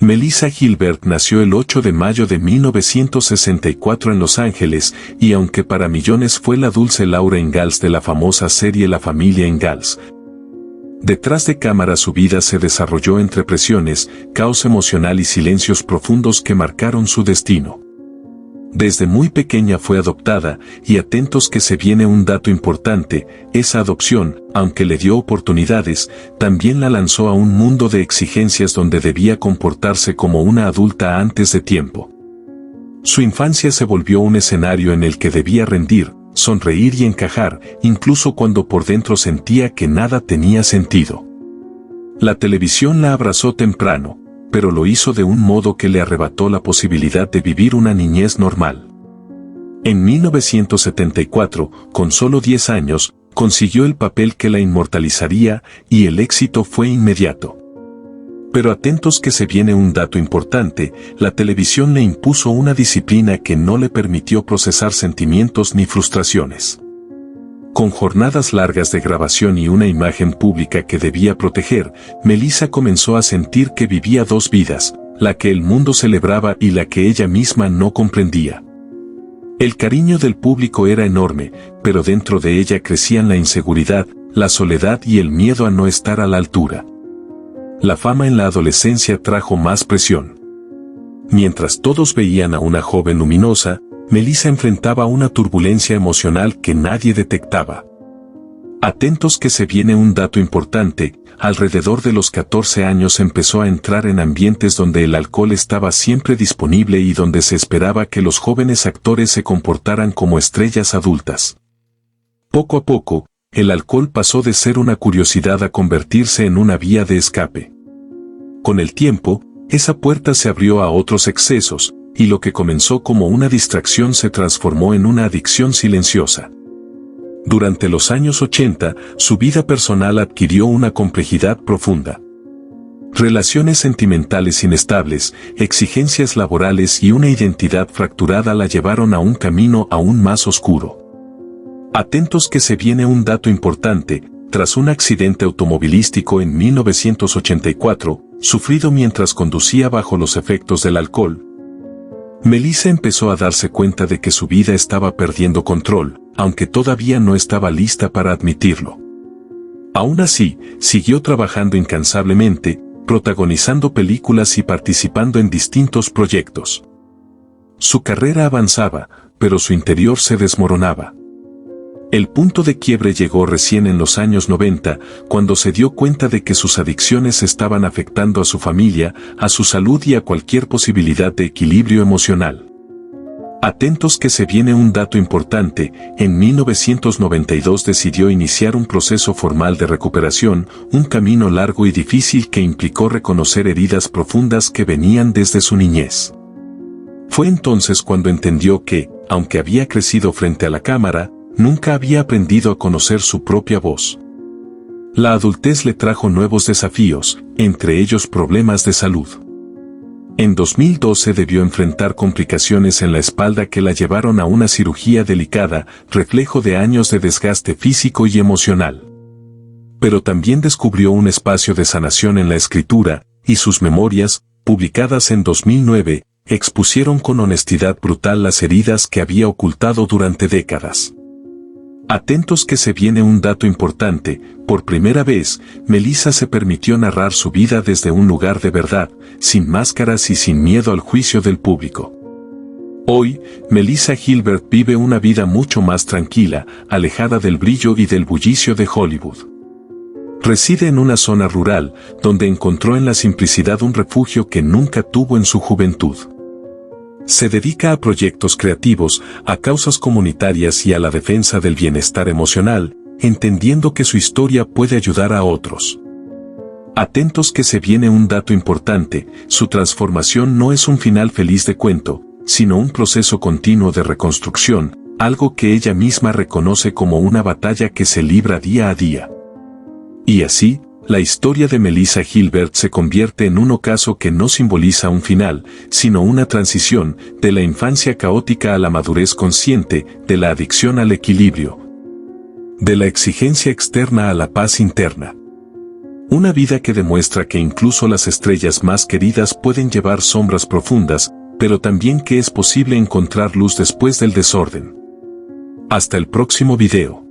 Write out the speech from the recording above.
Melissa Gilbert nació el 8 de mayo de 1964 en Los Ángeles, y aunque para millones fue la dulce Laura Ingalls de la famosa serie La familia Ingalls, detrás de cámara su vida se desarrolló entre presiones, caos emocional y silencios profundos que marcaron su destino. Desde muy pequeña fue adoptada, y atentos que se viene un dato importante: esa adopción, aunque le dio oportunidades, también la lanzó a un mundo de exigencias donde debía comportarse como una adulta antes de tiempo. Su infancia se volvió un escenario en el que debía rendir, sonreír y encajar, incluso cuando por dentro sentía que nada tenía sentido. La televisión la abrazó temprano, pero lo hizo de un modo que le arrebató la posibilidad de vivir una niñez normal. En 1974, con solo 10 años, consiguió el papel que la inmortalizaría, y el éxito fue inmediato. Pero atentos que se viene un dato importante: la televisión le impuso una disciplina que no le permitió procesar sentimientos ni frustraciones. Con jornadas largas de grabación y una imagen pública que debía proteger, Melissa comenzó a sentir que vivía dos vidas, la que el mundo celebraba y la que ella misma no comprendía. El cariño del público era enorme, pero dentro de ella crecían la inseguridad, la soledad y el miedo a no estar a la altura. La fama en la adolescencia trajo más presión. Mientras todos veían a una joven luminosa, Melissa enfrentaba una turbulencia emocional que nadie detectaba. Atentos que se viene un dato importante: alrededor de los 14 años empezó a entrar en ambientes donde el alcohol estaba siempre disponible y donde se esperaba que los jóvenes actores se comportaran como estrellas adultas. Poco a poco, el alcohol pasó de ser una curiosidad a convertirse en una vía de escape. Con el tiempo, esa puerta se abrió a otros excesos, y lo que comenzó como una distracción se transformó en una adicción silenciosa. Durante los años 80, su vida personal adquirió una complejidad profunda. Relaciones sentimentales inestables, exigencias laborales y una identidad fracturada la llevaron a un camino aún más oscuro. Atentos que se viene un dato importante: tras un accidente automovilístico en 1984, sufrido mientras conducía bajo los efectos del alcohol, Melissa empezó a darse cuenta de que su vida estaba perdiendo control, aunque todavía no estaba lista para admitirlo. Aún así, siguió trabajando incansablemente, protagonizando películas y participando en distintos proyectos. Su carrera avanzaba, pero su interior se desmoronaba. El punto de quiebre llegó recién en los años 90, cuando se dio cuenta de que sus adicciones estaban afectando a su familia, a su salud y a cualquier posibilidad de equilibrio emocional. Atentos que se viene un dato importante: en 1992 decidió iniciar un proceso formal de recuperación, un camino largo y difícil que implicó reconocer heridas profundas que venían desde su niñez. Fue entonces cuando entendió que, aunque había crecido frente a la cámara, nunca había aprendido a conocer su propia voz. La adultez le trajo nuevos desafíos, entre ellos problemas de salud. En 2012 debió enfrentar complicaciones en la espalda que la llevaron a una cirugía delicada, reflejo de años de desgaste físico y emocional. Pero también descubrió un espacio de sanación en la escritura, y sus memorias, publicadas en 2009, expusieron con honestidad brutal las heridas que había ocultado durante décadas. Atentos que se viene un dato importante: por primera vez, Melissa se permitió narrar su vida desde un lugar de verdad, sin máscaras y sin miedo al juicio del público. Hoy, Melissa Gilbert vive una vida mucho más tranquila, alejada del brillo y del bullicio de Hollywood. Reside en una zona rural, donde encontró en la simplicidad un refugio que nunca tuvo en su juventud. Se dedica a proyectos creativos, a causas comunitarias y a la defensa del bienestar emocional, entendiendo que su historia puede ayudar a otros. Atentos que se viene un dato importante: su transformación no es un final feliz de cuento, sino un proceso continuo de reconstrucción, algo que ella misma reconoce como una batalla que se libra día a día. Y así, la historia de Melissa Gilbert se convierte en un ocaso que no simboliza un final, sino una transición, de la infancia caótica a la madurez consciente, de la adicción al equilibrio, de la exigencia externa a la paz interna. Una vida que demuestra que incluso las estrellas más queridas pueden llevar sombras profundas, pero también que es posible encontrar luz después del desorden. Hasta el próximo video.